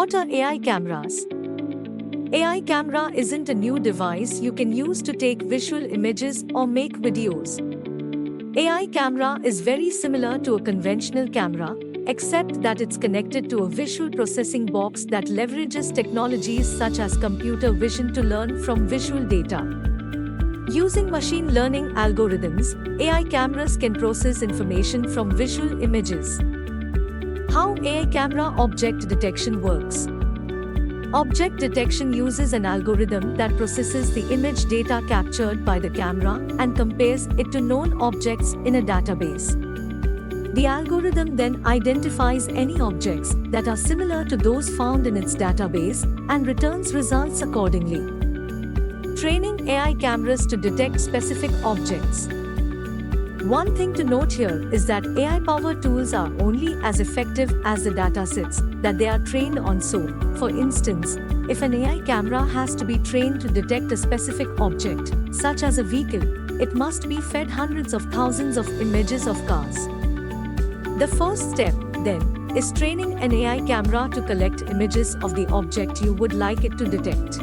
What are AI cameras? AI camera isn't a new device you can use to take visual images or make videos. AI camera is very similar to a conventional camera, except that it's connected to a visual processing box that leverages technologies such as computer vision to learn from visual data. Using machine learning algorithms, AI cameras can process information from visual images. How AI camera object detection works. Object detection uses an algorithm that processes the image data captured by the camera and compares it to known objects in a database. The algorithm then identifies any objects that are similar to those found in its database and returns results accordingly. Training AI cameras to detect specific objects. One thing to note here is that AI-powered tools are only as effective as the datasets that they are trained on. So, for instance, if an AI camera has to be trained to detect a specific object, such as a vehicle, it must be fed hundreds of thousands of images of cars. The first step, then, is training an AI camera to collect images of the object you would like it to detect.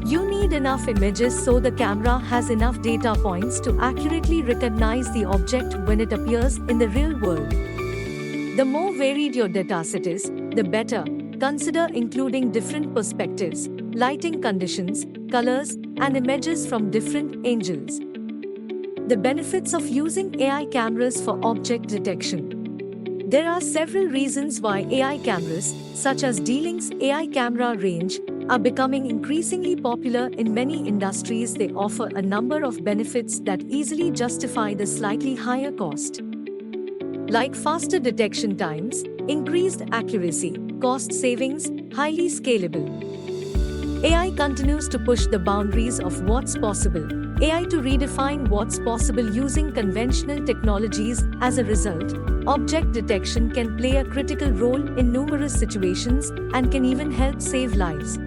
You need enough images so the camera has enough data points to accurately recognize the object when it appears in the real world. The more varied your dataset is, the better. Consider including different perspectives, lighting conditions, colors, and images from different angles. The benefits of using AI cameras for object detection. There are several reasons why AI cameras, such as D-Link's AI camera range, are becoming increasingly popular in many industries. They offer a number of benefits that easily justify the slightly higher cost, like faster detection times, increased accuracy, cost savings, highly scalable. AI continues to push the boundaries of what's possible. AI to redefine what's possible using conventional technologies. As a result, object detection can play a critical role in numerous situations and can even help save lives.